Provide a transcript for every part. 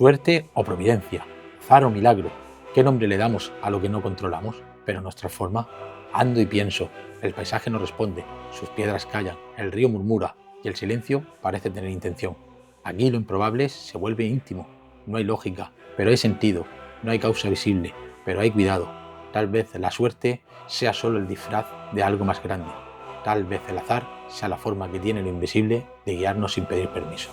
Suerte o providencia, azar o milagro, ¿qué nombre le damos a lo que no controlamos, pero nos transforma? Ando y pienso, el paisaje no responde, sus piedras callan, el río murmura y el silencio parece tener intención. Aquí lo improbable se vuelve íntimo, no hay lógica, pero hay sentido, no hay causa visible, pero hay cuidado. Tal vez la suerte sea solo el disfraz de algo más grande, tal vez el azar sea la forma que tiene lo invisible de guiarnos sin pedir permiso.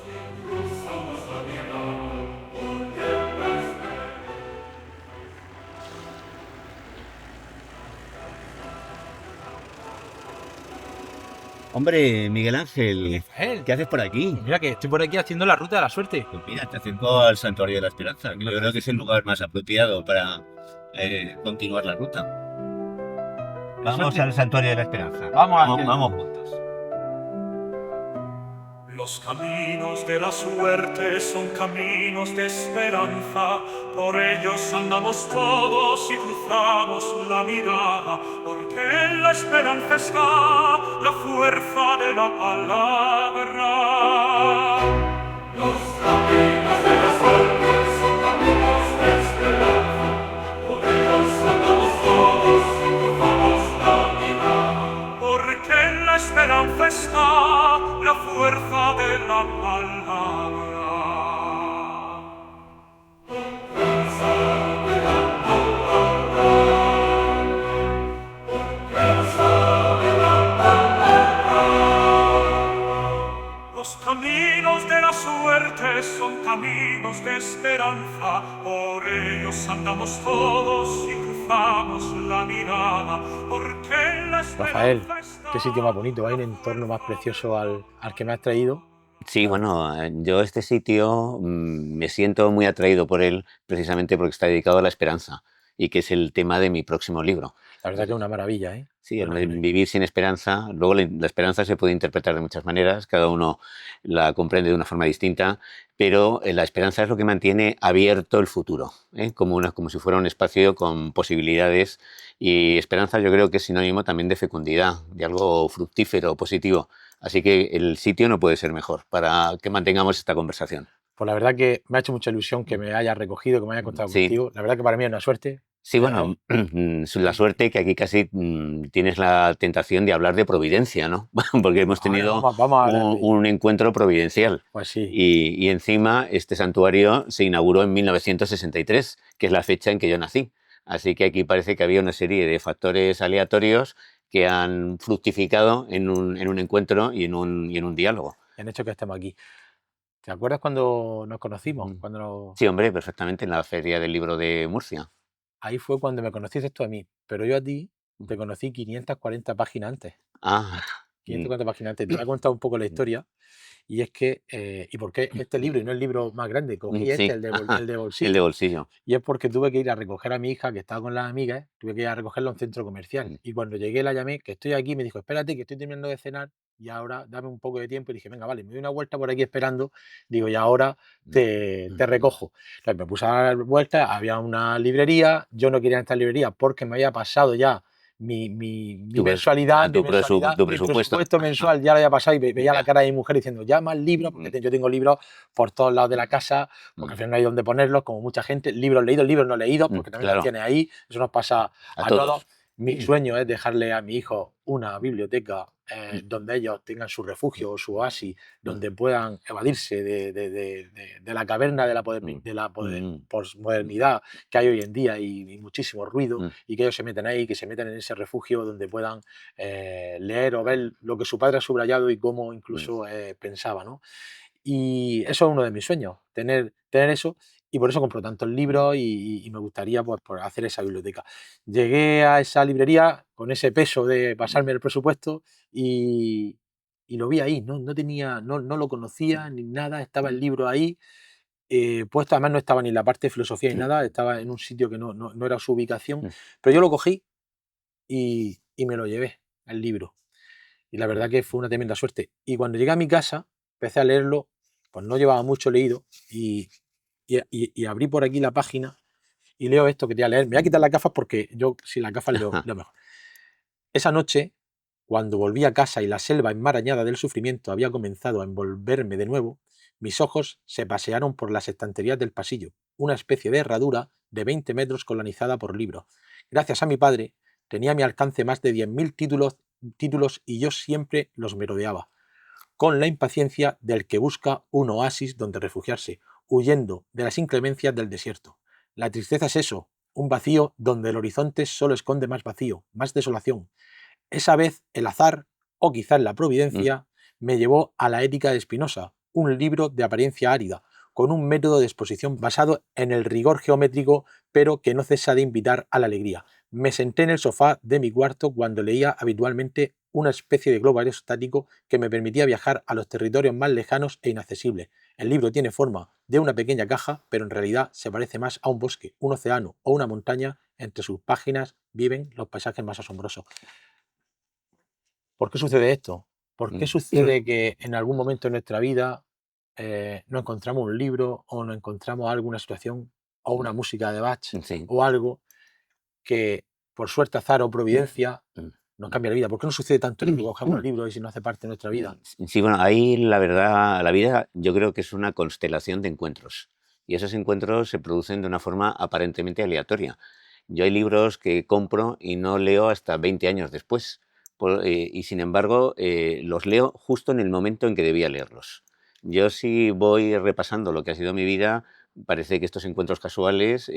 Hombre, Miguel Ángel, Rafael, ¿qué haces por aquí? mira que estoy por aquí haciendo la ruta de la suerte. Pues mira, te acerco al Santuario de la Esperanza, que yo creo que es el lugar más apropiado para continuar la ruta. ¿La Vamos suerte? al Santuario de la Esperanza. Vamos Vamos, hacia vamos juntos. Los caminos de la suerte son caminos de esperanza, por ellos andamos todos y cruzamos la mirada, porque en la esperanza está la fuerza de la palabra. Los caminos de la suerte son caminos de esperanza, por ellos andamos todos y cruzamos la mirada, porque en la esperanza está la fuerza de la palabra. Los caminos de la suerte son caminos de esperanza, por ellos andamos todos y cruzamos la mirada, porque en la Rafael, esperanza está. qué sitio más bonito, hay un entorno más precioso al que me has traído. Sí, bueno, yo este sitio me siento muy atraído por él precisamente porque está dedicado a la esperanza y que es el tema de mi próximo libro. La verdad que es una maravilla, ¿eh? Sí, el Una maravilla. vivir sin esperanza. Luego la esperanza se puede interpretar de muchas maneras, cada uno la comprende de una forma distinta, pero la esperanza es lo que mantiene abierto el futuro, ¿eh? Como si fuera un espacio con posibilidades. Y esperanza yo creo que es sinónimo también de fecundidad, de algo fructífero, positivo. Así que el sitio no puede ser mejor para que mantengamos esta conversación. Pues la verdad que me ha hecho mucha ilusión que me hayas recogido, que me hayas contado Sí. contigo. La verdad que para mí es una suerte. Sí, bueno, la suerte que aquí casi tienes la tentación de hablar de providencia, ¿no? Porque hemos Ahora tenido vamos a hablar de ello. un encuentro providencial. Pues sí, Y encima este santuario se inauguró en 1963, que es la fecha en que yo nací. Así que aquí parece que había una serie de factores aleatorios que han fructificado en un encuentro y en un diálogo. han hecho que estemos aquí. ¿Te acuerdas cuando nos conocimos? Mm. Cuando Sí, hombre, perfectamente, en la Feria del Libro de Murcia. ahí fue cuando me conociste tú a mí, pero yo a ti te conocí 540 páginas antes. Ah, mm, 540 páginas antes. Te voy a contar un poco la historia. Y es que, ¿y por qué este libro y no el libro más grande? Cogí este, sí, el de el de bolsillo. bolsillo. Y es porque tuve que ir a recoger a mi hija, que estaba con las amigas, tuve que ir a recogerla a un centro comercial. Y cuando llegué la llamé, que estoy aquí, me dijo, espérate, que estoy terminando de cenar y ahora dame un poco de tiempo. Y dije, venga, vale, me doy una vuelta por aquí esperando. Digo, y ahora te recojo. Entonces me puse a dar vueltas, había una librería, yo no quería esta librería porque me había pasado ya A tu mi presupuesto. presupuesto mensual ya lo había pasado y veía la Ya. cara de mi mujer diciendo, ya más libros, porque yo tengo libros por todos lados de la casa, porque Mm, al final no hay dónde ponerlos, como mucha gente, libros leídos, libros no leídos, porque también los claro, tiene ahí, eso nos pasa a a todos. todos. Mi sueño es dejarle a mi hijo una biblioteca donde ellos tengan su refugio o su oasis, donde puedan evadirse de la caverna de la posmodernidad que hay hoy en día y muchísimo ruido, y que ellos se meten ahí, que se meten en ese refugio donde puedan leer o ver lo que su padre ha subrayado y cómo incluso pensaba, ¿no? Y eso es uno de mis sueños, tener eso, y por eso compro tantos libros y me gustaría pues, hacer esa biblioteca. Llegué a esa librería con ese peso de pasarme el presupuesto y lo vi ahí, no lo conocía ni nada, estaba el libro ahí, puesto, además no estaba ni en la parte de filosofía ni nada, estaba en un sitio que no era su ubicación, pero yo lo cogí y me lo llevé, el libro. Y la verdad que fue una tremenda suerte. Y cuando llegué a mi casa, empecé a leerlo, pues no llevaba mucho leído, y abrí por aquí la página y leo esto que te voy a leer. Me voy a quitar las gafas porque yo sin las gafas leo mejor. Esa noche, cuando volví a casa y la selva enmarañada del sufrimiento había comenzado a envolverme de nuevo, Mis ojos se pasearon por las estanterías del pasillo, una especie de herradura de 20 metros colonizada por libros. Gracias a mi padre, tenía a mi alcance más de 10.000 títulos y yo siempre los merodeaba, con la impaciencia del que busca un oasis donde refugiarse, huyendo de las inclemencias del desierto. La tristeza es eso, un vacío donde el horizonte solo esconde más vacío, más desolación. Esa vez el azar, o quizás la providencia, me llevó a la Ética de Spinoza, un libro de apariencia árida, con un método de exposición basado en el rigor geométrico, pero que no cesa de invitar a la alegría. Me senté en el sofá de mi cuarto cuando leía habitualmente una especie de globo aerostático que me permitía viajar a los territorios más lejanos e inaccesibles. El libro tiene forma de una pequeña caja, pero en realidad se parece más a un bosque, un océano o una montaña. Entre sus páginas viven los paisajes más asombrosos. ¿Por qué sucede esto? ¿Por qué sucede que en algún momento de nuestra vida no encontramos un libro o no encontramos alguna situación o una música de Bach o algo que por suerte, azar o providencia nos cambia la vida? ¿Por qué no sucede tanto en el que cogemos un libro y si no hace parte de nuestra vida? Sí, bueno, ahí la verdad, la vida yo creo que es una constelación de encuentros y esos encuentros se producen de una forma aparentemente aleatoria. Yo hay libros que compro y no leo hasta 20 años después y sin embargo los leo justo en el momento en que debía leerlos. Yo sí voy repasando lo que ha sido mi vida, parece que estos encuentros casuales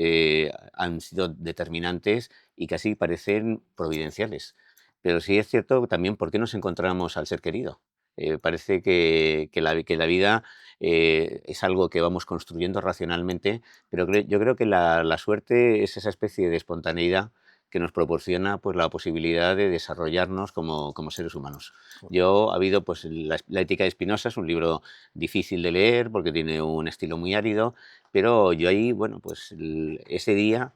han sido determinantes y casi parecen providenciales. Pero sí es cierto también por qué nos encontramos al ser querido. Parece que la vida es algo que vamos construyendo racionalmente, pero yo creo que la suerte es esa especie de espontaneidad que nos proporciona pues, la posibilidad de desarrollarnos como seres humanos. Yo ha habido pues, la Ética de Spinoza, es un libro difícil de leer porque tiene un estilo muy árido, pero yo ahí, bueno, pues ese día,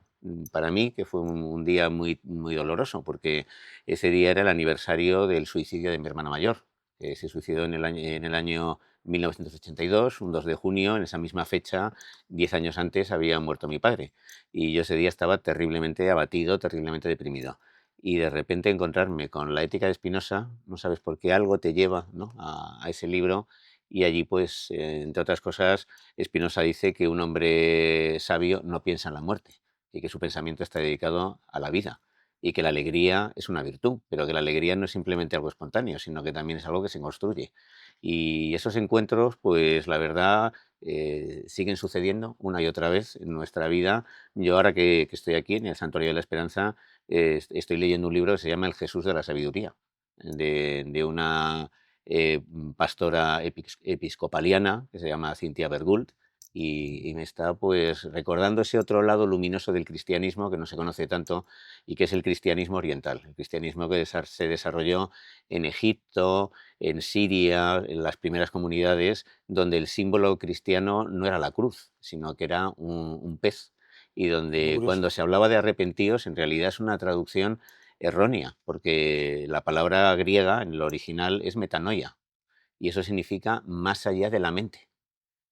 para mí, que fue un día muy, muy doloroso, porque ese día era el aniversario del suicidio de mi hermana mayor, que se suicidó en el año 1982, un 2 de junio, en esa misma fecha, 10 años antes, había muerto mi padre. Y yo ese día estaba terriblemente abatido, terriblemente deprimido. Y de repente encontrarme con la Ética de Spinoza, no sabes por qué algo te lleva, ¿no?, a ese libro. Y allí, pues, entre otras cosas, Spinoza dice que un hombre sabio no piensa en la muerte y que su pensamiento está dedicado a la vida y que la alegría es una virtud, pero que la alegría no es simplemente algo espontáneo, sino que también es algo que se construye. Y esos encuentros, pues la verdad, siguen sucediendo una y otra vez en nuestra vida. Yo ahora que estoy aquí en el Santuario de la Esperanza, estoy leyendo un libro que se llama El Jesús de la Sabiduría, de una pastora episcopaliana que se llama Cynthia Bergult, y me está pues recordando ese otro lado luminoso del cristianismo que no se conoce tanto y que es el cristianismo oriental, el cristianismo que se desarrolló en Egipto, en Siria, en las primeras comunidades donde el símbolo cristiano no era la cruz, sino que era un pez, y donde cuando se hablaba de arrepentidos en realidad es una traducción errónea, porque la palabra griega en el original es metanoia, y eso significa más allá de la mente.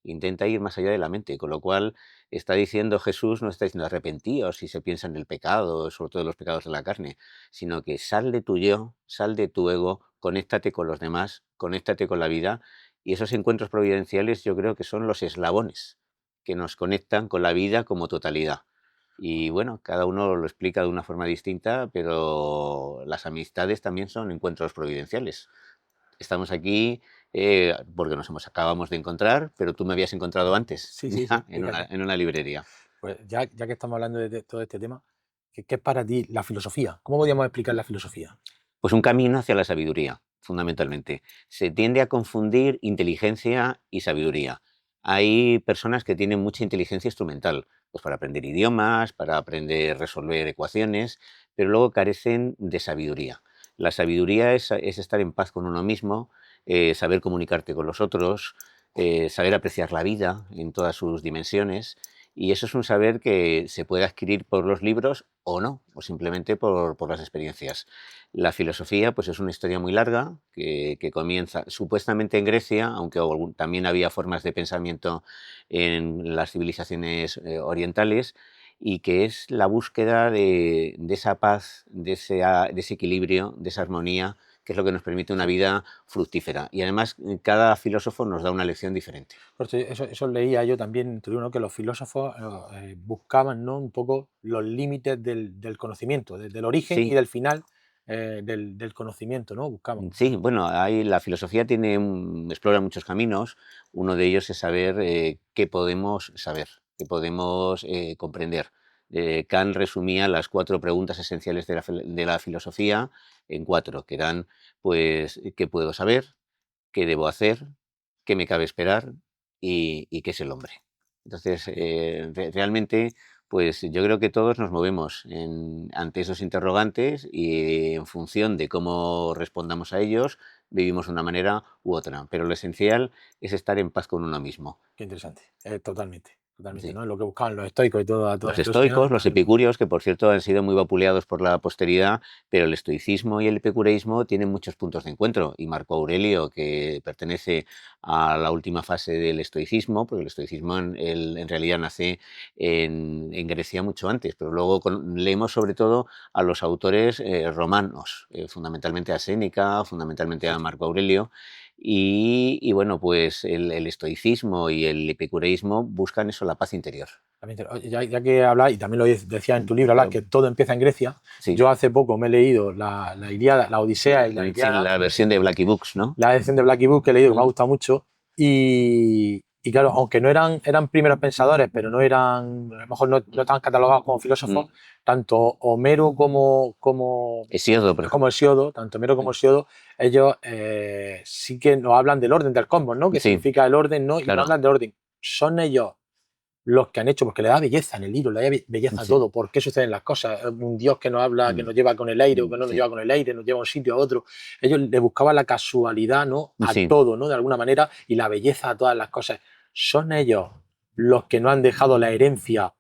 Intenta ir más allá de la mente, con lo cual está diciendo Jesús, no está diciendo arrepentíos si se piensa en el pecado, sobre todo los pecados de la carne, sino que sal de tu yo, sal de tu ego, conéctate con los demás, conéctate con la vida, y esos encuentros providenciales yo creo que son los eslabones que nos conectan con la vida como totalidad. Y bueno, cada uno lo explica de una forma distinta, pero las amistades también son encuentros providenciales. Estamos aquí porque acabamos de encontrar, pero tú me habías encontrado antes, en una librería. Pues ya que estamos hablando de todo este tema, ¿qué es para ti la filosofía? ¿Cómo podríamos explicar la filosofía? Pues un camino hacia la sabiduría, fundamentalmente. Se tiende a confundir inteligencia y sabiduría. Hay personas que tienen mucha inteligencia instrumental, pues para aprender idiomas, para aprender a resolver ecuaciones, pero luego carecen de sabiduría. La sabiduría es estar en paz con uno mismo, saber comunicarte con los otros, saber apreciar la vida en todas sus dimensiones, y eso es un saber que se puede adquirir por los libros o no, o simplemente por las experiencias. La filosofía pues es una historia muy larga que comienza supuestamente en Grecia, aunque también había formas de pensamiento en las civilizaciones orientales, y que es la búsqueda de esa paz, de ese equilibrio, de esa armonía que que es lo que nos permite una vida fructífera. Y además, cada filósofo nos da una lección diferente. Eso leía yo también, ¿no? Que los filósofos buscaban, ¿no? Un poco los límites del conocimiento, del origen y del final del conocimiento, ¿no? Buscaban. Sí, bueno, la filosofía explora muchos caminos. Uno de ellos es saber qué podemos saber, qué podemos comprender. Kant resumía las 4 preguntas esenciales de la filosofía en 4, que eran, pues, ¿qué puedo saber? ¿Qué debo hacer? ¿Qué me cabe esperar? ¿Y qué es el hombre? Entonces, realmente, pues yo creo que todos nos movemos ante esos interrogantes y en función de cómo respondamos a ellos, vivimos de una manera u otra. Pero lo esencial es estar en paz con uno mismo. Qué interesante, totalmente. Sí. ¿no? Lo que buscaban los estoicos y todo. Los estoicos, los epicúreos, que por cierto han sido muy vapuleados por la posteridad, pero el estoicismo y el epicureísmo tienen muchos puntos de encuentro. Y Marco Aurelio, que pertenece a la última fase del estoicismo, porque el estoicismo en realidad nace en Grecia mucho antes, pero luego leemos sobre todo a los autores romanos, fundamentalmente a Séneca, fundamentalmente a Marco Aurelio. Y bueno, pues el estoicismo y el epicureísmo buscan eso, la paz interior. Ya que hablas, y también lo decías en tu libro, que todo empieza en Grecia. Sí. Yo hace poco me he leído la Ilíada, la Odisea y la Ilíada. La versión de Blackie Books, ¿no? La versión de Blackie Books que he leído, que me ha gustado mucho. Y claro, aunque no eran primeros pensadores, pero no eran, a lo mejor no estaban catalogados como filósofos, tanto Homero como Hesíodo, tanto Homero como Hesíodo, ellos sí que nos hablan del orden del cosmos, ¿no? Que significa el orden, ¿no? Y nos hablan del orden. Son ellos los que han hecho, porque le da belleza en el libro, le da belleza a todo, por qué suceden las cosas, un Dios que nos habla, que nos lleva con el aire, o que no nos lleva con el aire, nos lleva a un sitio a otro. Ellos le buscaban la casualidad, ¿no? A todo, ¿no? De alguna manera, y la belleza a todas las cosas. Son ellos los que nos han dejado la herencia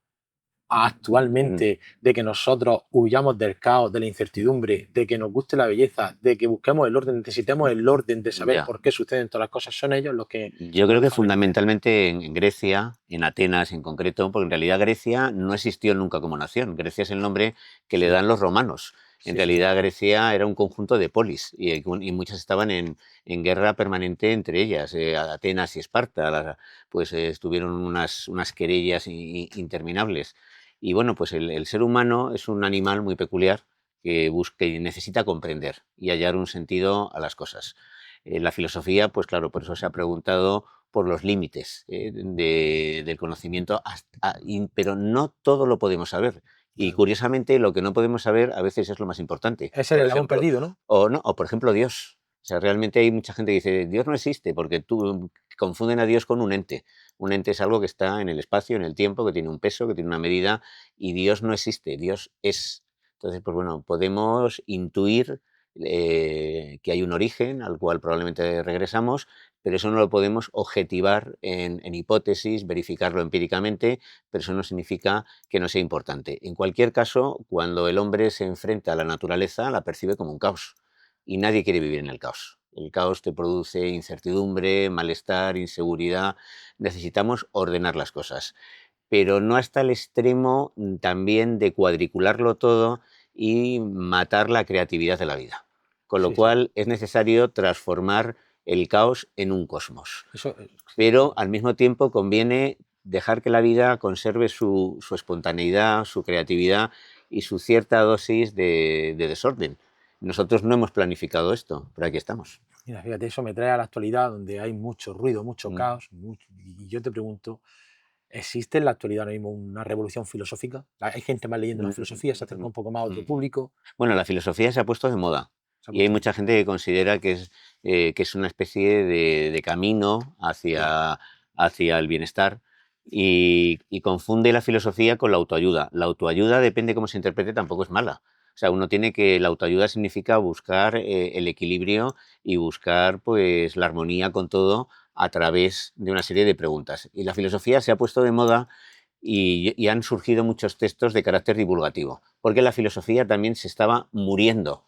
actualmente de que nosotros huyamos del caos, de la incertidumbre, de que nos guste la belleza, de que busquemos el orden, necesitemos el orden de saber por qué suceden todas las cosas. Son ellos los que... Yo creo que fundamentalmente en Grecia, en Atenas en concreto, porque en realidad Grecia no existió nunca como nación. Grecia es el nombre que le dan los romanos. En realidad Grecia era un conjunto de polis y muchas estaban en guerra permanente entre ellas. Atenas y Esparta pues estuvieron unas querellas interminables. Y bueno, pues el ser humano es un animal muy peculiar que busca y necesita comprender y hallar un sentido a las cosas. La filosofía, pues claro, por eso se ha preguntado por los límites del conocimiento, pero no todo lo podemos saber. Y curiosamente, lo que no podemos saber a veces es lo más importante. Es el eslabón perdido, ¿no? O por ejemplo, Dios. O sea, realmente hay mucha gente que dice, Dios no existe, porque confunden a Dios con un ente. Un ente es algo que está en el espacio, en el tiempo, que tiene un peso, que tiene una medida, y Dios no existe, Dios es. Entonces, pues bueno, podemos intuir que hay un origen al cual probablemente regresamos, pero eso no lo podemos objetivar en hipótesis, verificarlo empíricamente, pero eso no significa que no sea importante. En cualquier caso, cuando el hombre se enfrenta a la naturaleza, la percibe como un caos. Y nadie quiere vivir en el caos. El caos te produce incertidumbre, malestar, inseguridad. Necesitamos ordenar las cosas, pero no hasta el extremo también de cuadricularlo todo y matar la creatividad de la vida. Con lo cual es necesario transformar el caos en un cosmos. Pero al mismo tiempo conviene dejar que la vida conserve su espontaneidad, su creatividad y su cierta dosis de desorden. Nosotros no hemos planificado esto, pero aquí estamos. Mira, fíjate, eso me trae a la actualidad donde hay mucho ruido, mucho caos. Y yo te pregunto, ¿existe en la actualidad ahora mismo una revolución filosófica? ¿Hay gente más leyendo la filosofía? ¿Se acerca un poco más a otro público? Bueno, la filosofía se ha puesto de moda. Y hay mucha gente que considera que es una especie de camino hacia el bienestar y confunde la filosofía con la autoayuda. La autoayuda, depende cómo se interprete, tampoco es mala. O sea, la autoayuda significa buscar el equilibrio y buscar pues la armonía con todo a través de una serie de preguntas. Y la filosofía se ha puesto de moda y han surgido muchos textos de carácter divulgativo, porque la filosofía también se estaba muriendo.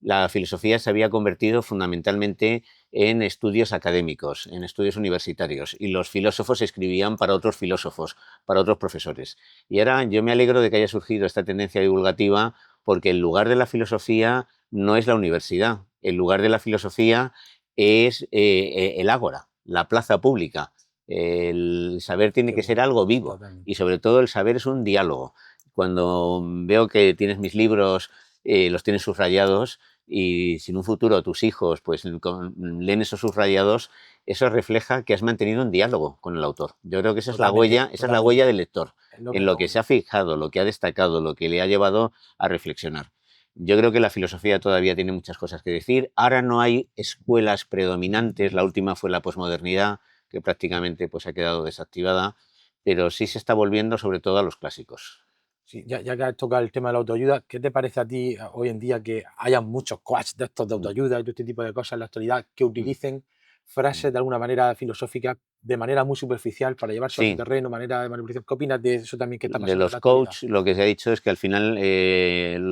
La filosofía se había convertido fundamentalmente en estudios académicos, en estudios universitarios, y los filósofos escribían para otros filósofos, para otros profesores. Y ahora yo me alegro de que haya surgido esta tendencia divulgativa, porque el lugar de la filosofía no es la universidad, El lugar de la filosofía es el ágora, la plaza pública. El saber tiene que ser algo vivo y sobre todo el saber es un diálogo. Cuando veo que tienes mis libros, los tienes subrayados y si en un futuro tus hijos pues leen esos subrayados, eso refleja que has mantenido un diálogo con el autor. Yo creo que esa es la huella del lector, en lo que se ha fijado, lo que ha destacado, lo que le ha llevado a reflexionar. Yo creo que la filosofía todavía tiene muchas cosas que decir. Ahora no hay escuelas predominantes, la última fue la posmodernidad, que prácticamente pues, ha quedado desactivada, pero sí se está volviendo sobre todo a los clásicos. Sí, ya que has tocado el tema de la autoayuda, ¿qué te parece a ti hoy en día que haya muchos coaches de estos de autoayuda y todo este tipo de cosas en la actualidad que utilicen frases de alguna manera filosóficas de manera muy superficial para llevarse a su terreno, manera de manipulación? ¿Qué opinas de eso también que está pasando? De los coaches, lo que se ha dicho es que al final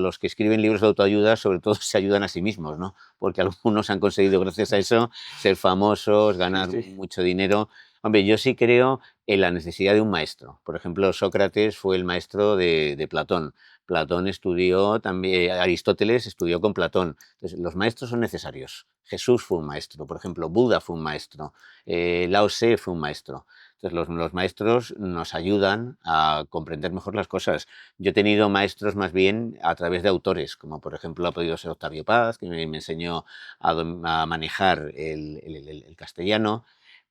los que escriben libros de autoayuda sobre todo se ayudan a sí mismos, ¿no? Porque algunos han conseguido gracias a eso ser famosos, ganar mucho dinero. Hombre, yo sí creo en la necesidad de un maestro. Por ejemplo, Sócrates fue el maestro de Platón. Platón estudió también, Aristóteles estudió con Platón. Entonces, los maestros son necesarios. Jesús fue un maestro, por ejemplo, Buda fue un maestro, Lao Tse fue un maestro. Entonces, los maestros nos ayudan a comprender mejor las cosas. Yo he tenido maestros más bien a través de autores, como por ejemplo ha podido ser Octavio Paz, que me enseñó a manejar el castellano.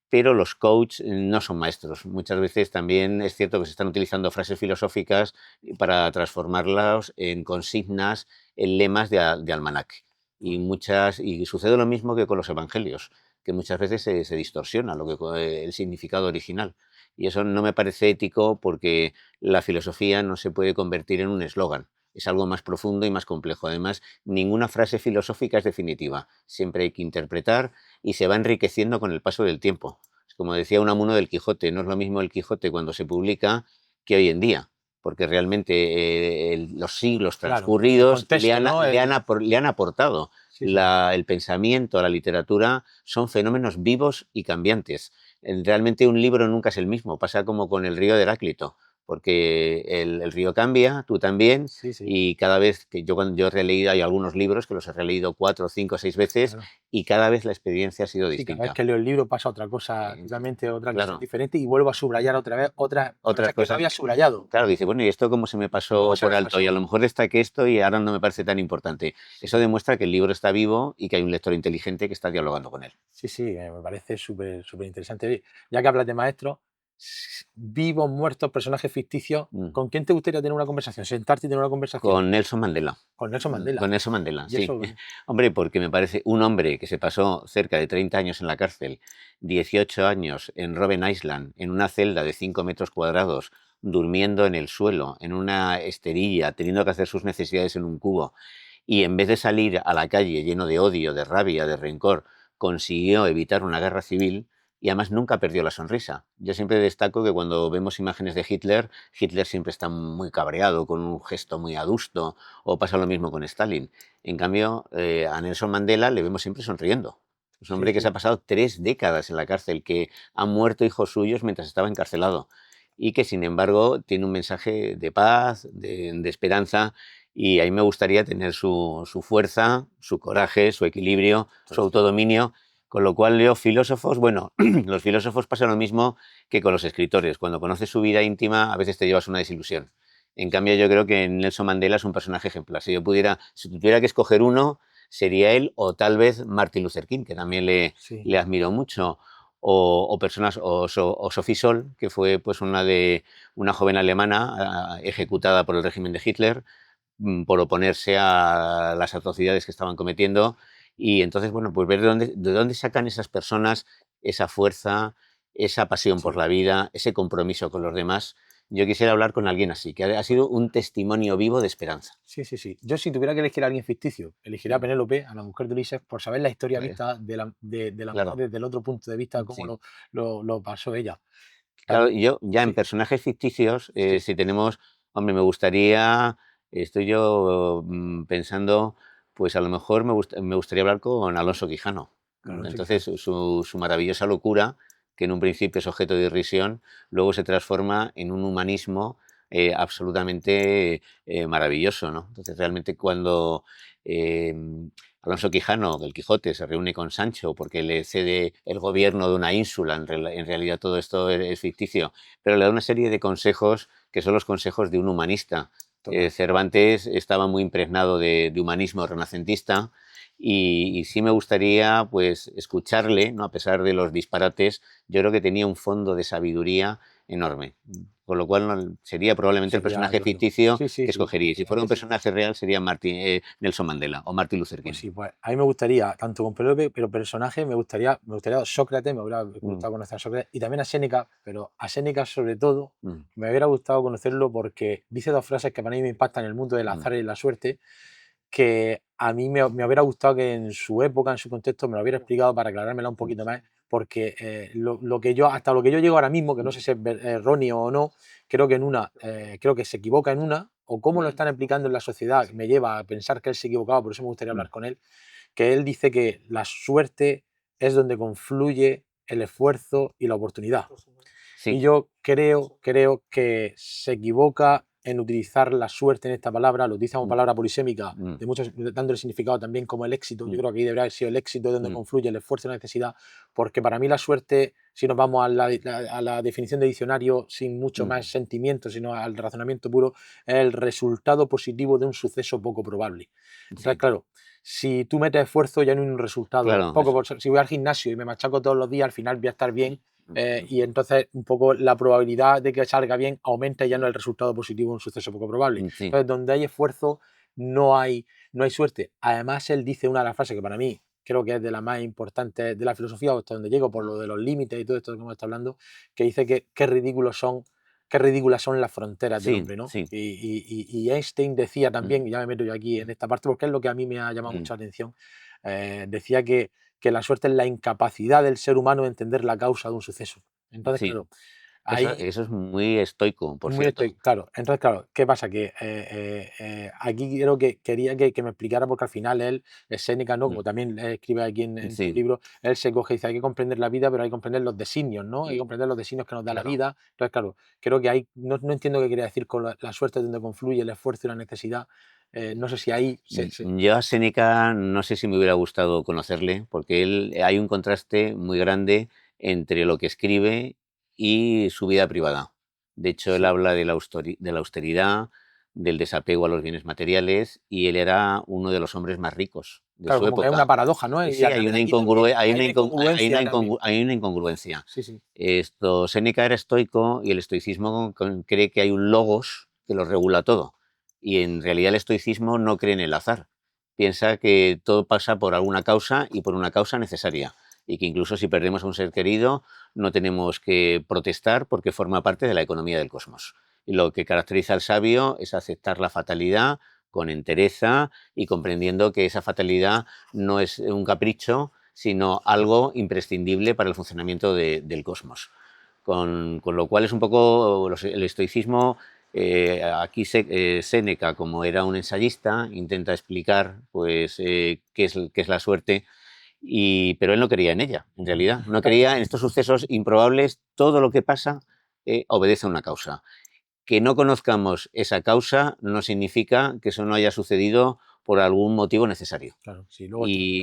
Pero los coaches no son maestros. Muchas veces también es cierto que se están utilizando frases filosóficas para transformarlas en consignas, en lemas de almanaque. Y sucede lo mismo que con los evangelios, que muchas veces se distorsiona el significado original. Y eso no me parece ético porque la filosofía no se puede convertir en un eslogan. Es algo más profundo y más complejo. Además, ninguna frase filosófica es definitiva. Siempre hay que interpretar y se va enriqueciendo con el paso del tiempo. Como decía Unamuno del Quijote, no es lo mismo el Quijote cuando se publica que hoy en día, porque realmente los siglos transcurridos le han aportado. El pensamiento, la literatura son fenómenos vivos y cambiantes. Realmente un libro nunca es el mismo, pasa como con el río de Heráclito, porque el río cambia, tú también, y cada vez que cuando yo he releído, hay algunos libros que los he releído 4, 5, 6 veces, y cada vez la experiencia ha sido distinta. Cada vez que leo el libro pasa otra cosa, totalmente otra cosa diferente, y vuelvo a subrayar otra vez otras cosas que no había subrayado. Claro, dice, bueno, ¿y esto cómo se me pasó por alto? Y a lo mejor destaqué esto y ahora no me parece tan importante. Eso demuestra que el libro está vivo y que hay un lector inteligente que está dialogando con él. Sí, me parece súper interesante. Ya que hablas de maestros, vivos, muertos, personajes ficticios, ¿con quién te gustaría tener una conversación? Sentarte y tener una conversación. Con Nelson Mandela. Con Nelson Mandela. Con Nelson Mandela, sí. Hombre, porque me parece un hombre que se pasó cerca de 30 años en la cárcel, 18 años en Robben Island, en una celda de 5 metros cuadrados, durmiendo en el suelo, en una esterilla, teniendo que hacer sus necesidades en un cubo, y en vez de salir a la calle lleno de odio, de rabia, de rencor, consiguió evitar una guerra civil. Y además nunca perdió la sonrisa. Yo siempre destaco que cuando vemos imágenes de Hitler, Hitler siempre está muy cabreado, con un gesto muy adusto, o pasa lo mismo con Stalin. En cambio, a Nelson Mandela le vemos siempre sonriendo. Es un hombre que se ha pasado 3 décadas en la cárcel, que han muerto hijos suyos mientras estaba encarcelado y que, sin embargo, tiene un mensaje de paz, de esperanza, y a mí me gustaría tener su fuerza, su coraje, su equilibrio, su autodominio. Con lo cual leo filósofos, bueno, los filósofos pasa lo mismo que con los escritores. Cuando conoces su vida íntima, a veces te llevas una desilusión. En cambio, yo creo que Nelson Mandela es un personaje ejemplar. Si tuviera que escoger uno, sería él o tal vez Martin Luther King, que también le admiro mucho. O Sophie Scholl, que fue pues una joven alemana ejecutada por el régimen de Hitler por oponerse a las atrocidades que estaban cometiendo. Y entonces, bueno, pues ver de dónde sacan esas personas esa fuerza, esa pasión por la vida, ese compromiso con los demás. Yo quisiera hablar con alguien así, que ha sido un testimonio vivo de esperanza. Sí. Yo, si tuviera que elegir a alguien ficticio, elegiría a Penélope, a la mujer de Ulises, por saber la historia vista de la mujer desde el otro punto de vista, cómo lo pasó ella. Claro, y yo ya en personajes ficticios, si tenemos, hombre, me gustaría, estoy yo pensando, pues a lo mejor me gustaría hablar con Alonso Quijano. Entonces, su maravillosa locura, que en un principio es objeto de irrisión, luego se transforma en un humanismo absolutamente maravilloso, ¿no? Entonces, realmente cuando Alonso Quijano, del Quijote, se reúne con Sancho porque le cede el gobierno de una ínsula, en realidad todo esto es ficticio, pero le da una serie de consejos que son los consejos de un humanista. Cervantes estaba muy impregnado de humanismo renacentista y sí me gustaría pues escucharle, ¿no? A pesar de los disparates, yo creo que tenía un fondo de sabiduría enorme. Con lo cual sería probablemente el personaje ficticio que escogería. Si fuera un personaje real sería Nelson Mandela o Martin Luther King. Pues sí, pues a mí me gustaría, tanto con Penélope, pero personaje me gustaría Sócrates, me hubiera gustado conocer a Sócrates, y también a Séneca, pero a Séneca sobre todo me hubiera gustado conocerlo porque dice dos frases que para mí me impactan en el mundo del azar y la suerte, que a mí me hubiera gustado que en su época, en su contexto, me lo hubiera explicado para aclarármela un poquito más, porque hasta lo que yo llego ahora mismo, que no sé si es erróneo o no, creo que se equivoca en una, o cómo lo están explicando en la sociedad, me lleva a pensar que él se equivocaba, por eso me gustaría hablar con él, que él dice que la suerte es donde confluye el esfuerzo y la oportunidad. Sí. Y yo creo que se equivoca en utilizar la suerte en esta palabra, lo utiliza como palabra polisémica, dándole significado también como el éxito. Yo creo que ahí debería haber sido el éxito donde confluye el esfuerzo y la necesidad, porque para mí la suerte, si nos vamos a la definición de diccionario sin mucho más sentimiento, sino al razonamiento puro, es el resultado positivo de un suceso poco probable. Entonces, claro, si tú metes esfuerzo ya no hay un resultado. Claro, si voy al gimnasio y me machaco todos los días, al final voy a estar bien. Y entonces un poco la probabilidad de que salga bien aumenta y ya no es el resultado positivo de un suceso poco probable. Entonces, donde hay esfuerzo no hay suerte. Además, él dice una de las frases que para mí creo que es de las más importantes de la filosofía, hasta donde llego por lo de los límites y todo esto que hemos estado hablando, que dice que qué ridículas son las fronteras del hombre, ¿no? Sí. Y Einstein decía también, y ya me meto yo aquí en esta parte porque es lo que a mí me ha llamado mucha atención, decía que la suerte es la incapacidad del ser humano de entender la causa de un suceso. Entonces, claro, eso es muy estoico, por cierto. Claro, entonces, claro, ¿qué pasa? Que aquí creo que quería que me explicara, porque al final él, Séneca, ¿no? Como también escribe aquí en su libro, él se coge y dice, hay que comprender la vida, pero hay que comprender los designios, ¿no? Hay que comprender los designios que nos da la vida. Entonces, claro, creo que ahí, no entiendo qué quería decir con la suerte donde confluye el esfuerzo y la necesidad. No sé si ahí... Yo a Séneca no sé si me hubiera gustado conocerle, porque hay un contraste muy grande entre lo que escribe y su vida privada. De hecho, él habla de la austeridad, del desapego a los bienes materiales, y él era uno de los hombres más ricos de su época. Es una paradoja, ¿no? Sí, hay una incongruencia. Sí. Séneca era estoico y el estoicismo cree que hay un logos que lo regula todo. Y en realidad el estoicismo no cree en el azar. Piensa que todo pasa por alguna causa y por una causa necesaria. Y que incluso si perdemos a un ser querido no tenemos que protestar porque forma parte de la economía del cosmos. Y lo que caracteriza al sabio es aceptar la fatalidad con entereza y comprendiendo que esa fatalidad no es un capricho, sino algo imprescindible para el funcionamiento del cosmos. Con lo cual es un poco el estoicismo. Aquí Séneca, como era un ensayista, intenta explicar pues, qué es la suerte, pero él no creía en ella, en realidad. No creía en estos sucesos improbables. Todo lo que pasa obedece a una causa. Que no conozcamos esa causa no significa que eso no haya sucedido por algún motivo necesario. Claro, sí,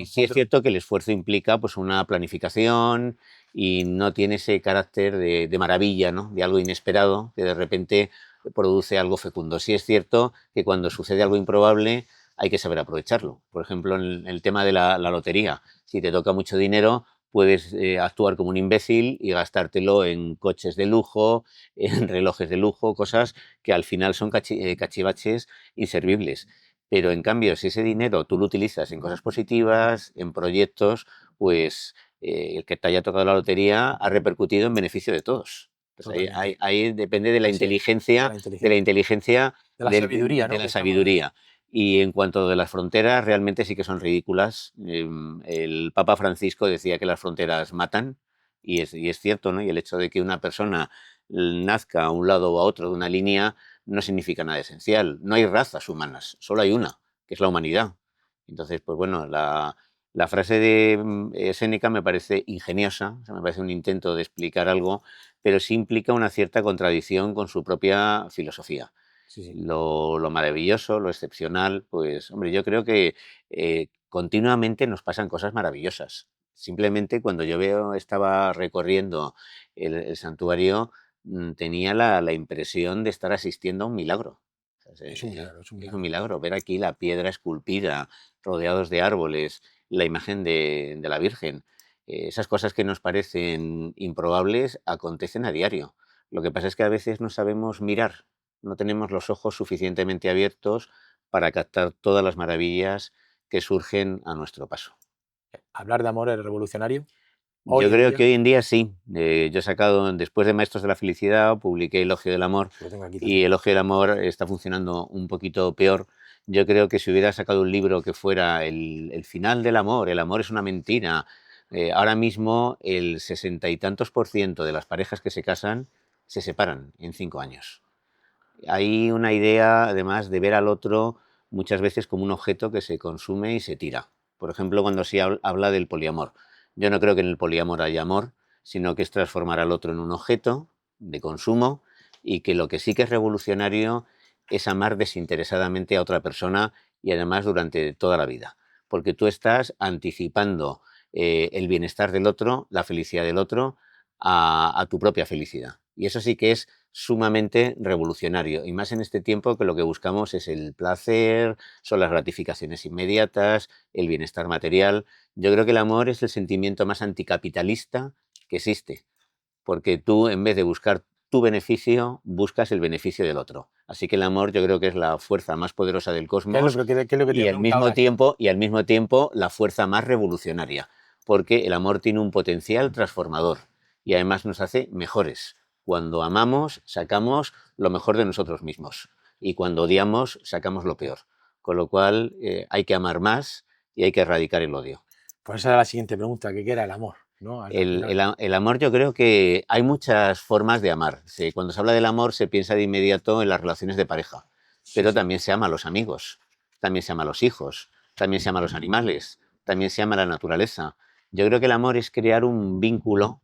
sí es cierto que el esfuerzo implica pues, una planificación y no tiene ese carácter de maravilla, ¿no? De algo inesperado que de repente produce algo fecundo. Sí es cierto que cuando sucede algo improbable hay que saber aprovecharlo. Por ejemplo, en el tema de la lotería, si te toca mucho dinero, puedes actuar como un imbécil y gastártelo en coches de lujo, en relojes de lujo, cosas que al final son cachivaches inservibles. Pero en cambio, si ese dinero tú lo utilizas en cosas positivas, en proyectos, pues el que te haya tocado la lotería ha repercutido en beneficio de todos. Pues ahí depende de la inteligencia, de la sabiduría, ¿no? De la sabiduría. Y en cuanto a las fronteras, realmente sí que son ridículas. El Papa Francisco decía que las fronteras matan, y es cierto, ¿no? Y el hecho de que una persona nazca a un lado o a otro de una línea no significa nada esencial. No hay razas humanas, solo hay una, que es la humanidad. Entonces, pues bueno, la frase de Séneca me parece ingeniosa, o sea, me parece un intento de explicar algo, pero sí implica una cierta contradicción con su propia filosofía. Sí. Lo maravilloso, lo excepcional, pues hombre, yo creo que continuamente nos pasan cosas maravillosas. Simplemente cuando yo estaba recorriendo el santuario, tenía la impresión de estar asistiendo a un milagro. Es un milagro, es un Es milagro. un milagro ver aquí la piedra esculpida, rodeados de árboles, la imagen de la Virgen. Esas cosas que nos parecen improbables acontecen a diario. Lo que pasa es que a veces no sabemos mirar, no tenemos los ojos suficientemente abiertos para captar todas las maravillas que surgen a nuestro paso. ¿Hablar de amor es revolucionario? Yo Hoy en creo que día, hoy en día sí. Yo he sacado, después de Maestros de la Felicidad, publiqué Elogio del Amor, lo tengo aquí y también. Elogio del Amor está funcionando un poquito peor. Yo creo que si hubiera sacado un libro que fuera el final del amor, el amor es una mentira, ahora mismo el 60 y tantos % de las parejas que se casan se separan en 5 años. Hay una idea, además, de ver al otro muchas veces como un objeto que se consume y se tira. Por ejemplo, cuando se habla del poliamor. Yo no creo que en el poliamor haya amor, sino que es transformar al otro en un objeto de consumo, y que lo que sí que es revolucionario es amar desinteresadamente a otra persona, y además durante toda la vida. Porque tú estás anticipando el bienestar del otro, la felicidad del otro, a tu propia felicidad. Y eso sí que es sumamente revolucionario, y más en este tiempo que lo que buscamos es el placer, son las gratificaciones inmediatas, el bienestar material. Yo creo que el amor es el sentimiento más anticapitalista que existe, porque tú, en vez de buscar tu beneficio, buscas el beneficio del otro. Así que el amor, yo creo que es la fuerza más poderosa del cosmos, ¿Qué es lo que te y iba a preguntar ahora? al mismo tiempo la fuerza más revolucionaria, porque el amor tiene un potencial transformador y además nos hace mejores. Cuando amamos, sacamos lo mejor de nosotros mismos, y cuando odiamos, sacamos lo peor. Con lo cual, hay que amar más y hay que erradicar el odio. Pues esa era la siguiente pregunta, ¿qué era el amor? ¿No? Al final. El amor, yo creo que hay muchas formas de amar. Cuando se habla del amor se piensa de inmediato en las relaciones de pareja, pero Sí. también se ama a los amigos, también se ama a los hijos, también se ama a los animales, también se ama a la naturaleza. Yo creo que el amor es crear un vínculo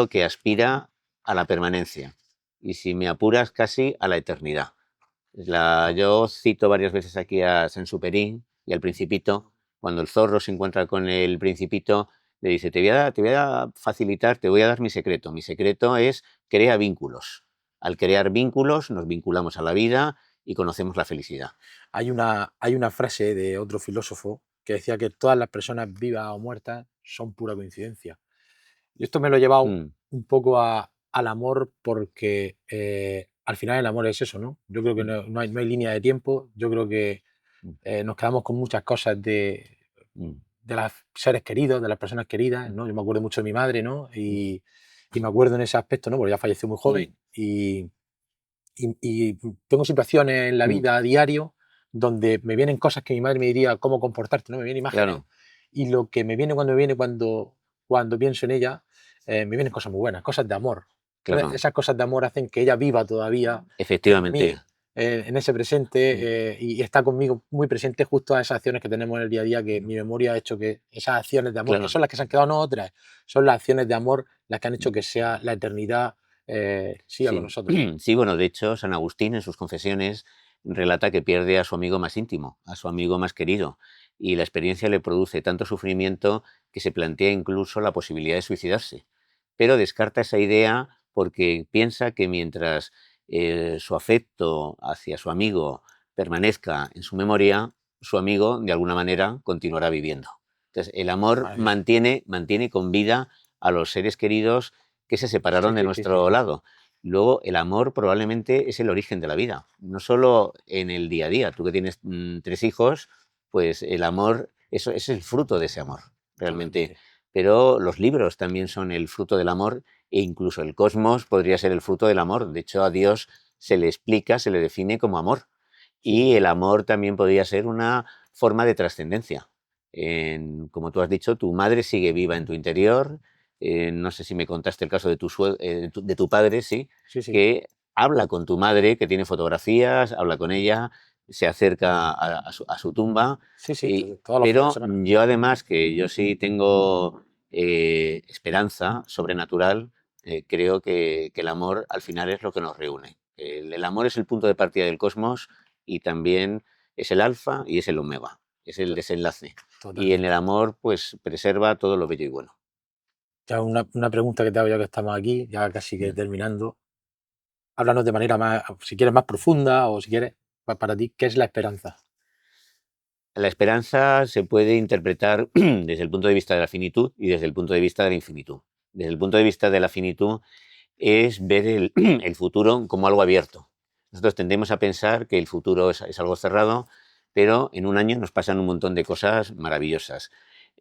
que aspira a la permanencia, y si me apuras, casi a la eternidad. Yo cito varias veces aquí a Saint-Exupéry y al Principito. Cuando el zorro se encuentra con el Principito, le dice: te voy a facilitar, te voy a dar mi secreto. Mi secreto es: crea vínculos. Al crear vínculos nos vinculamos a la vida y conocemos la felicidad. Hay una frase de otro filósofo que decía que todas las personas vivas o muertas son pura coincidencia. Y esto me lo he llevado un poco al amor, porque al final el amor es eso, ¿no? Yo creo que no hay línea de tiempo. Yo creo que nos quedamos con muchas cosas de los seres queridos, de las personas queridas, ¿no? Yo me acuerdo mucho de mi madre, ¿no? Y me acuerdo en ese aspecto, ¿no? Porque ya falleció muy joven, y tengo situaciones en la vida a diario donde me vienen cosas que mi madre me diría cómo comportarte, ¿no? Me vienen imágenes. Claro. Y lo que me viene cuando pienso en ella, me vienen cosas muy buenas, cosas de amor. Claro. Esas cosas de amor hacen que ella viva todavía Efectivamente. en mí, en ese presente, y está conmigo muy presente justo a esas acciones que tenemos en el día a día, que mi memoria ha hecho que esas acciones de amor, Claro. que son las que se han quedado, no otras, son las acciones de amor las que han hecho que sea la eternidad siga con nosotros. Sí, bueno, de hecho, San Agustín en sus Confesiones relata que pierde a su amigo más íntimo, a su amigo más querido, y la experiencia le produce tanto sufrimiento que se plantea incluso la posibilidad de suicidarse. Pero descarta esa idea porque piensa que mientras su afecto hacia su amigo permanezca en su memoria, su amigo, de alguna manera, continuará viviendo. Entonces, el amor mantiene con vida a los seres queridos que se separaron de nuestro lado. Luego, el amor probablemente es el origen de la vida, no solo en el día a día. Tú que tienes 3 hijos, pues el amor, eso es el fruto de ese amor, realmente. Totalmente. Pero los libros también son el fruto del amor, e incluso el cosmos podría ser el fruto del amor. De hecho, a Dios se le explica, se le define como amor. Y el amor también podría ser una forma de trascendencia. Como tú has dicho, tu madre sigue viva en tu interior. No sé si me contaste el caso de tu padre, sí, que habla con tu madre, que tiene fotografías, habla con ella, se acerca a su tumba. Pero yo, además, que yo sí tengo esperanza sobrenatural, creo que el amor al final es lo que nos reúne. El amor es el punto de partida del cosmos, y también es el alfa y es el omega. es el desenlace. Total. Y en el amor, pues preserva todo lo bello y bueno. Ya una pregunta que te hago ya que estamos aquí, ya casi que terminando. Háblanos de manera más, si quieres, más profunda o si quieres, para ti, ¿qué es la esperanza? La esperanza se puede interpretar desde el punto de vista de la finitud y desde el punto de vista de la infinitud. Desde el punto de vista de la finitud es ver el futuro como algo abierto. Nosotros tendemos a pensar que el futuro es algo cerrado, pero en un año nos pasan un montón de cosas maravillosas.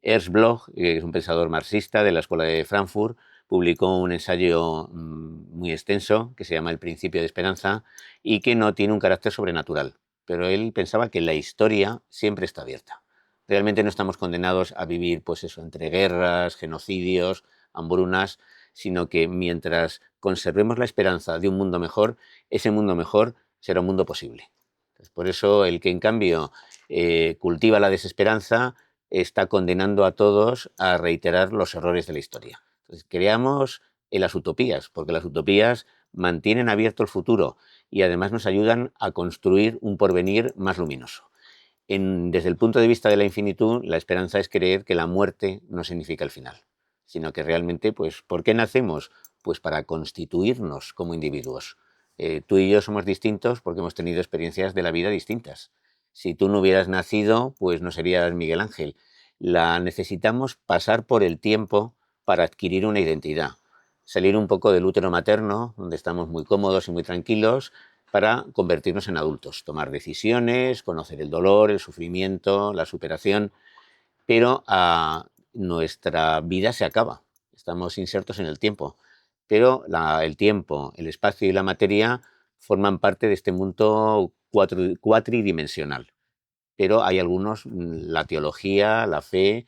Ernst Bloch, que es un pensador marxista de la Escuela de Frankfurt, publicó un ensayo muy extenso que se llama El principio de esperanza y que no tiene un carácter sobrenatural, pero él pensaba que la historia siempre está abierta. Realmente no estamos condenados a vivir, pues eso, entre guerras, genocidios, hambrunas, sino que mientras conservemos la esperanza de un mundo mejor, ese mundo mejor será un mundo posible. Entonces, por eso el que en cambio cultiva la desesperanza está condenando a todos a reiterar los errores de la historia. Entonces, creamos en las utopías, porque las utopías mantienen abierto el futuro y además nos ayudan a construir un porvenir más luminoso. Desde el punto de vista de la infinitud, la esperanza es creer que la muerte no significa el final, sino que realmente, pues, ¿por qué nacemos? Pues para constituirnos como individuos. Tú y yo somos distintos porque hemos tenido experiencias de la vida distintas. Si tú no hubieras nacido, pues no serías Miguel Ángel. Necesitamos pasar por el tiempo para adquirir una identidad. Salir un poco del útero materno, donde estamos muy cómodos y muy tranquilos, para convertirnos en adultos, tomar decisiones, conocer el dolor, el sufrimiento, la superación, pero nuestra vida se acaba, estamos insertos en el tiempo, pero el tiempo, el espacio y la materia forman parte de este mundo cuatridimensional, pero hay algunos, la teología, la fe,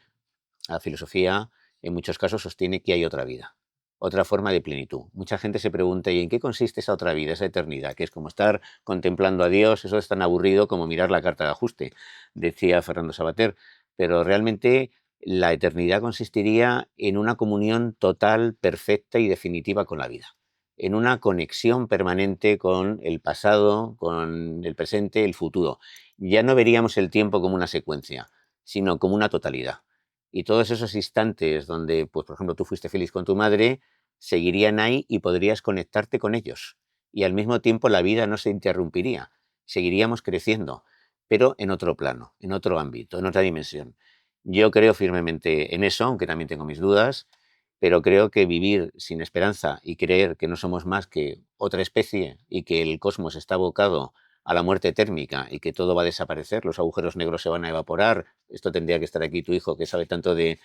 la filosofía, en muchos casos sostiene que hay otra vida, otra forma de plenitud. Mucha gente se pregunta, ¿y en qué consiste esa otra vida, esa eternidad? Que es como estar contemplando a Dios, eso es tan aburrido como mirar la carta de ajuste, decía Fernando Savater, pero realmente la eternidad consistiría en una comunión total, perfecta y definitiva con la vida, en una conexión permanente con el pasado, con el presente, el futuro. Ya no veríamos el tiempo como una secuencia, sino como una totalidad. Y todos esos instantes donde, pues, por ejemplo, tú fuiste feliz con tu madre, seguirían ahí y podrías conectarte con ellos. Y al mismo tiempo la vida no se interrumpiría, seguiríamos creciendo, pero en otro plano, en otro ámbito, en otra dimensión. Yo creo firmemente en eso, aunque también tengo mis dudas, pero creo que vivir sin esperanza y creer que no somos más que otra especie y que el cosmos está abocado a la muerte térmica y que todo va a desaparecer, los agujeros negros se van a evaporar. Esto tendría que estar aquí tu hijo, que sabe tanto de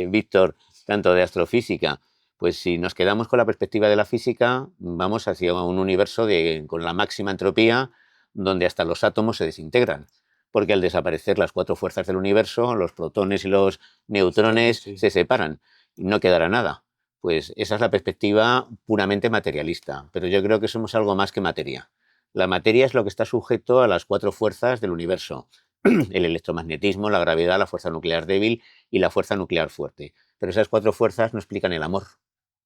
Víctor, tanto de astrofísica. Pues si nos quedamos con la perspectiva de la física, vamos hacia un universo con la máxima entropía, donde hasta los átomos se desintegran. Porque al desaparecer las cuatro fuerzas del universo, los protones y los neutrones se separan y no quedará nada. Pues esa es la perspectiva puramente materialista, pero yo creo que somos algo más que materia. La materia es lo que está sujeto a las cuatro fuerzas del universo, el electromagnetismo, la gravedad, la fuerza nuclear débil y la fuerza nuclear fuerte. Pero esas cuatro fuerzas no explican el amor.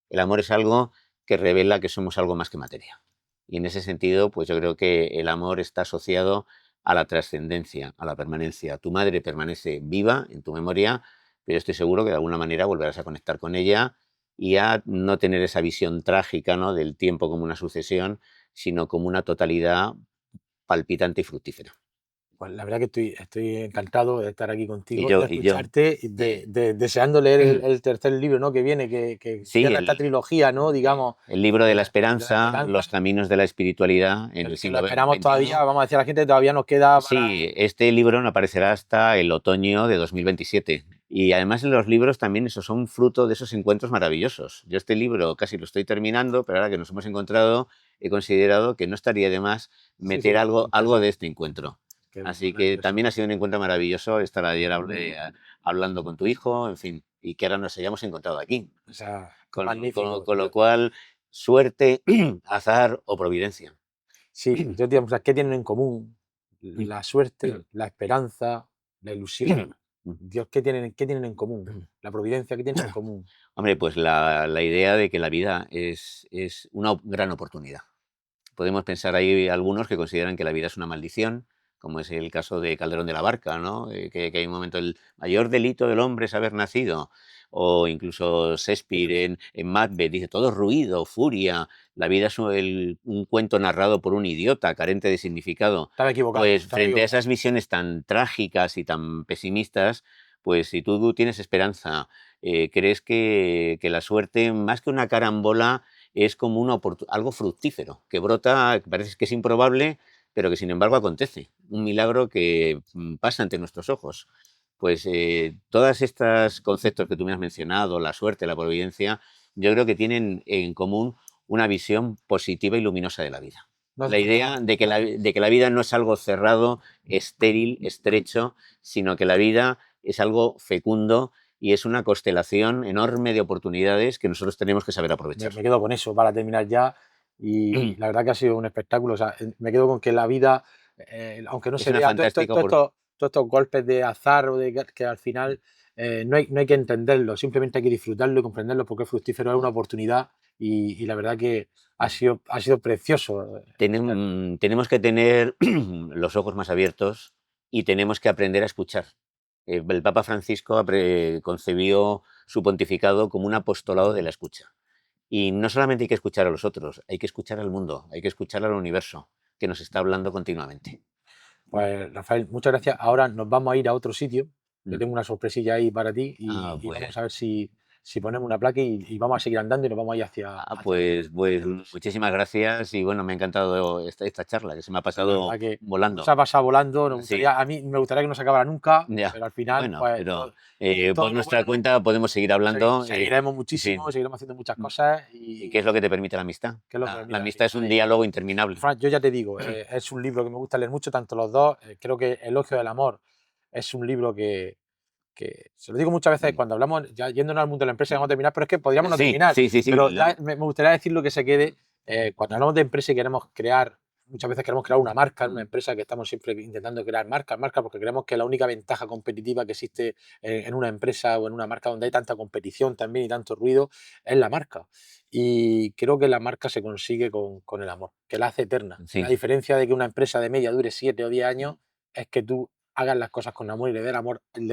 El amor es algo que revela que somos algo más que materia. Y en ese sentido, pues yo creo que el amor está asociado a la trascendencia, a la permanencia. Tu madre permanece viva en tu memoria, pero estoy seguro que de alguna manera volverás a conectar con ella y a no tener esa visión trágica, ¿no?, del tiempo como una sucesión, sino como una totalidad palpitante y fructífera. Pues la verdad que estoy encantado de estar aquí contigo, yo, de escucharte, deseando leer el tercer libro, ¿no?, que viene, que sí, cierra esta trilogía, ¿no?, digamos. El libro de la esperanza, los caminos de la espiritualidad en el siglo XX. Lo esperamos todavía, vamos a decir a la gente que todavía nos queda. Sí, este libro no aparecerá hasta el otoño de 2027. Y además los libros también eso son fruto de esos encuentros maravillosos. Yo este libro casi lo estoy terminando, pero ahora que nos hemos encontrado he considerado que no estaría de más meter algo de este encuentro. Así que también ha sido un encuentro maravilloso estar ayer hablando con tu hijo, en fin, y que ahora nos hayamos encontrado aquí. O sea, magnífico. Con lo cual, suerte, azar o providencia. Sí, yo digamos, ¿qué tienen en común? La suerte, la esperanza, la ilusión. Dios, ¿qué tienen en común? La providencia, ¿qué tienen en común? Hombre, pues la idea de que la vida es una gran oportunidad. Podemos pensar, hay algunos que consideran que la vida es una maldición, como es el caso de Calderón de la Barca, ¿no? Que hay un momento, el mayor delito del hombre es haber nacido, o incluso Shakespeare en Macbeth dice, todo ruido, furia, la vida es un cuento narrado por un idiota, carente de significado. Estaba equivocado. Pues estaba frente a equivocado. esas visiones tan trágicas y tan pesimistas, pues si tú tienes esperanza, crees que la suerte, más que una carambola, es como algo fructífero, que brota, que parece que es improbable, pero que sin embargo acontece. Un milagro que pasa ante nuestros ojos. Pues todos estos conceptos que tú me has mencionado, la suerte, la providencia, yo creo que tienen en común una visión positiva y luminosa de la vida. No, La idea de que la vida no es algo cerrado, estéril, estrecho, sino que la vida es algo fecundo y es una constelación enorme de oportunidades que nosotros tenemos que saber aprovechar. Me quedo con eso para terminar ya. Y la verdad que ha sido un espectáculo. O sea, me quedo con que la vida, aunque no Es se una vea fantástica todos estos golpes de azar o de que al final no hay que entenderlo, simplemente hay que disfrutarlo y comprenderlo porque es fructífero, es una oportunidad y la verdad que ha sido precioso. Tenemos que tener los ojos más abiertos y tenemos que aprender a escuchar. El Papa Francisco concebió su pontificado como un apostolado de la escucha. Y no solamente hay que escuchar a los otros, hay que escuchar al mundo, hay que escuchar al universo, que nos está hablando continuamente. Pues Rafael, muchas gracias. Ahora nos vamos a ir a otro sitio. Yo Mm. tengo una sorpresilla ahí para ti y Pues, vamos a ver si ponemos una placa y vamos a seguir andando y nos vamos a ir hacia pues muchísimas gracias y bueno, me ha encantado esta charla, que se me ha la pasado verdad que volando. nos ha pasado volando. Sí. A mí me gustaría que no se acabara nunca, Ya, pero al final, bueno, pues pero todo por lo nuestra bueno, cuenta podemos seguir hablando. seguiremos En muchísimo, fin. seguiremos haciendo muchas cosas ¿Y qué es lo que te permite la amistad? ¿qué es lo que La permite la amistad es un amistad? diálogo interminable. Fran, yo ya te digo, es un libro que me gusta leer mucho, tanto los dos. Creo que Elogio del Amor es un libro que se lo digo muchas veces cuando hablamos, ya yéndonos al mundo de la empresa, vamos a terminar, pero es que podríamos no Sí, terminar. sí, Pero ¿verdad? me gustaría decir lo que se quede. Cuando hablamos de empresa y queremos crear, muchas veces queremos crear una marca en una empresa, que estamos siempre intentando crear marcas, porque creemos que la única ventaja competitiva que existe en una empresa o en una marca donde hay tanta competición también y tanto ruido es la marca. Y creo que la marca se consigue con el amor, que la hace eterna. Sí. La diferencia de que una empresa de media dure 7 o 10 años es que tú hagas las cosas con amor y le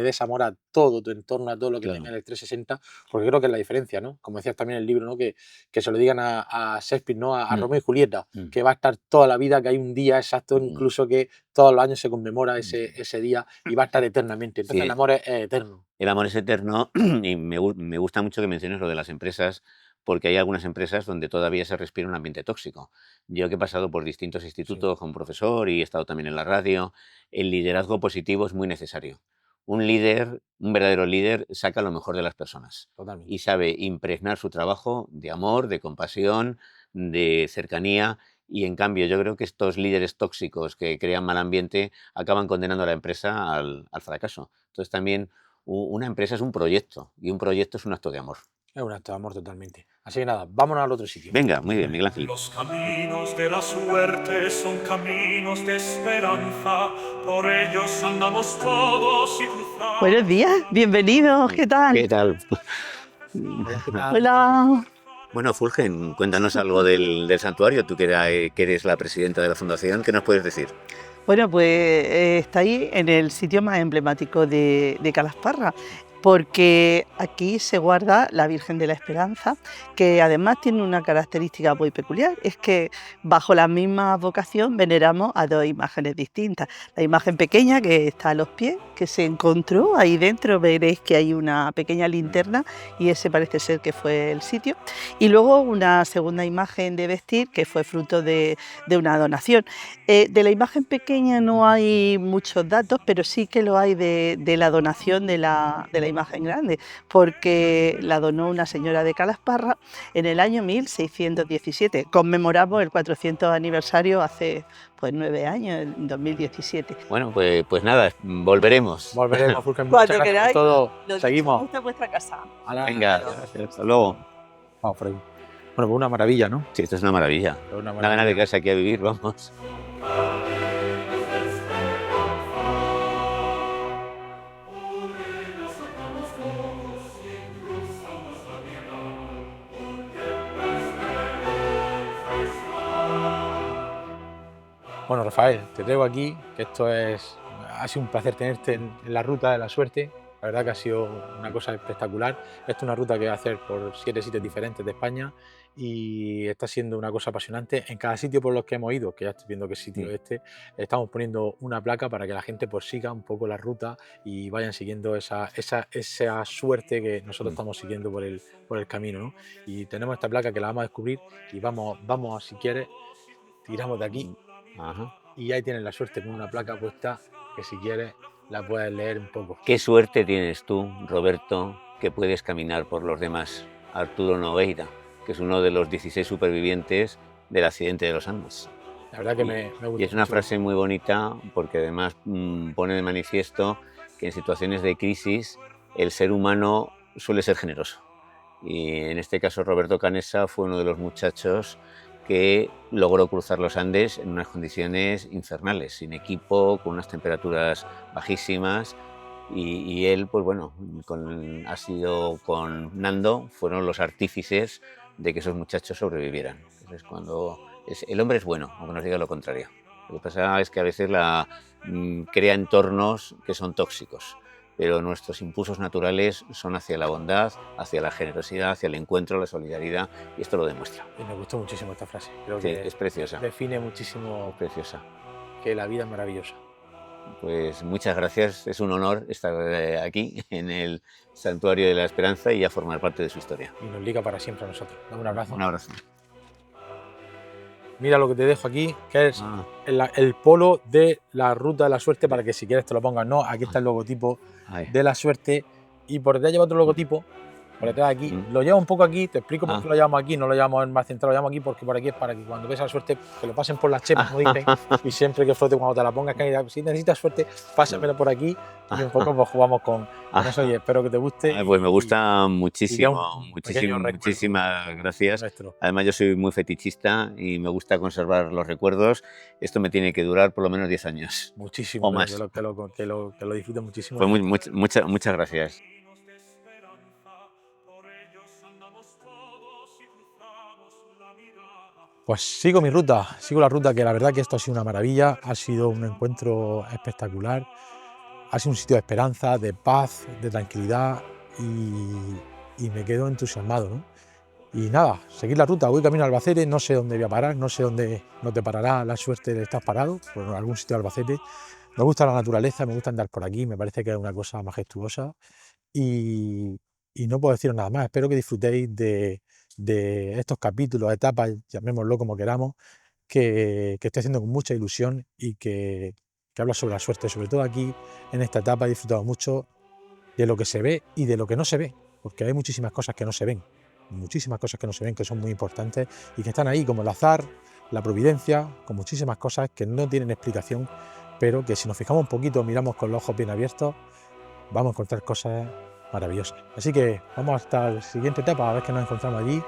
des amor a todo tu entorno, a todo lo que Claro. tenga en el 360, porque creo que es la diferencia, ¿no? Como decías también en el libro, ¿no? Que se lo digan a Shakespeare, ¿no? A Romeo y Julieta, que va a estar toda la vida, que hay un día exacto, incluso que todos los años se conmemora ese día y va a estar eternamente. Entonces Sí. el amor es eterno. El amor es eterno y me gusta mucho que menciones lo de las empresas, porque hay algunas empresas donde todavía se respira un ambiente tóxico. Yo que he pasado por distintos institutos como profesor y he estado también en la radio, el liderazgo positivo es muy necesario. Un líder, un verdadero líder, saca lo mejor de las personas Totalmente. y sabe impregnar su trabajo de amor, de compasión, de cercanía. Y en cambio, yo creo que estos líderes tóxicos que crean mal ambiente acaban condenando a la empresa al fracaso. Entonces también una empresa es un proyecto y un proyecto es un acto de amor. Es un acto de amor totalmente. Así que nada, vámonos al otro sitio. Venga, muy bien, Miguel Ángel. Los caminos de la suerte son caminos de esperanza, por ellos andamos todos y cruzamos. Buenos días, bienvenidos, ¿qué tal? ¿Qué tal? Hola. Bueno, Fulgen, cuéntanos algo del santuario. Tú que eres la presidenta de la fundación, ¿qué nos puedes decir? Bueno, pues estáis en el sitio más emblemático de Calasparra, porque aquí se guarda la Virgen de la Esperanza, que además tiene una característica muy peculiar, es que bajo la misma vocación veneramos a dos imágenes distintas. La imagen pequeña que está a los pies, que se encontró ahí dentro, veréis que hay una pequeña linterna y ese parece ser que fue el sitio. Y luego una segunda imagen de vestir que fue fruto de una donación. De la imagen pequeña no hay muchos datos, pero sí que lo hay de la donación de la imagen grande, porque la donó una señora de Calasparra en el año 1617. Conmemoramos el 400 aniversario hace 9 años, en 2017. Bueno, pues nada, volveremos. Volveremos, Fulgen. Cuando Muchas gracias por queráis, todo. nos Seguimos. despedimos de vuestra casa. Venga, hasta luego. Vamos por ahí. Bueno, pues una maravilla, ¿no? Sí, esto es una maravilla. Una Una gana de quedarse aquí a vivir, vamos. Bueno, Rafael, te traigo aquí, que ha sido un placer tenerte en la ruta de la suerte. La verdad que ha sido una cosa espectacular. Esta es una ruta que voy a hacer por 7 sitios diferentes de España y está siendo una cosa apasionante. En cada sitio por los que hemos ido, que ya estoy viendo qué sitio es este, estamos poniendo una placa para que la gente pues siga un poco la ruta y vayan siguiendo esa suerte que nosotros estamos siguiendo por el camino, ¿no? Y tenemos esta placa que la vamos a descubrir y vamos si quieres, tiramos de aquí. Ajá. Y ahí tienes la suerte con una placa puesta que si quieres la puedes leer un poco. ¿Qué suerte tienes tú, Roberto, que puedes caminar por los demás? Arturo Nogueira, que es uno de los 16 supervivientes del accidente de los Andes. La verdad que me gusta. Y es una mucho. frase muy bonita porque además pone de manifiesto que en situaciones de crisis el ser humano suele ser generoso. Y en este caso Roberto Canessa fue uno de los muchachos que logró cruzar los Andes en unas condiciones infernales, sin equipo, con unas temperaturas bajísimas, y él, pues bueno, ha sido con Nando, fueron los artífices de que esos muchachos sobrevivieran. Entonces, el hombre es bueno, aunque nos diga lo contrario. Lo que pasa es que a veces crea entornos que son tóxicos, pero nuestros impulsos naturales son hacia la bondad, hacia la generosidad, hacia el encuentro, la solidaridad, y esto lo demuestra. Y me gustó muchísimo esta frase. Creo Sí, que es preciosa. define muchísimo Es preciosa. que la vida es maravillosa. Pues muchas gracias, es un honor estar aquí en el Santuario de la Esperanza y ya formar parte de su historia. Y nos liga para siempre a nosotros. Dame un abrazo. Un abrazo. Mira lo que te dejo aquí, que es el polo de la ruta de la suerte, para que si quieres te lo pongas. No, aquí está el logotipo de la suerte y por detrás lleva otro logotipo. Por detrás aquí, lo lleva un poco aquí, te explico por qué lo llevamos aquí, no lo llevamos en más central, lo llevamos aquí porque por aquí es para que cuando ves la suerte que lo pasen por las chepas, como dicen, y siempre que flote cuando te la pongas, que si necesitas suerte, pásamelo por aquí y un poco pues jugamos con eso y espero que te guste. Pues me gusta muchísimo, muchísimas gracias. Nuestro. Además yo soy muy fetichista y me gusta conservar los recuerdos. Esto me tiene que durar por lo menos 10 años. Muchísimo, o más. Que lo disfrutes muchísimo. Pues muchas gracias. Pues sigo mi ruta, sigo la ruta, que la verdad que esto ha sido una maravilla, ha sido un encuentro espectacular, ha sido un sitio de esperanza, de paz, de tranquilidad y me quedo entusiasmado, ¿no? Y nada, seguir la ruta, voy camino a Albacete, no sé dónde voy a parar, no sé dónde no te parará la suerte de estar parado, por algún sitio de Albacete. Me gusta la naturaleza, me gusta andar por aquí, me parece que es una cosa majestuosa y no puedo decir nada más. Espero que disfrutéis de estos capítulos, etapas, llamémoslo como queramos, que estoy haciendo con mucha ilusión y que habla sobre la suerte. Sobre todo aquí, en esta etapa, he disfrutado mucho de lo que se ve y de lo que no se ve, porque hay muchísimas cosas que no se ven, que son muy importantes y que están ahí, como el azar, la providencia, con muchísimas cosas que no tienen explicación, pero que si nos fijamos un poquito, miramos con los ojos bien abiertos, vamos a encontrar cosas maravillosas. Así que vamos hasta la siguiente etapa, a ver qué nos encontramos allí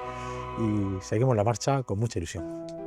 y seguimos la marcha con mucha ilusión.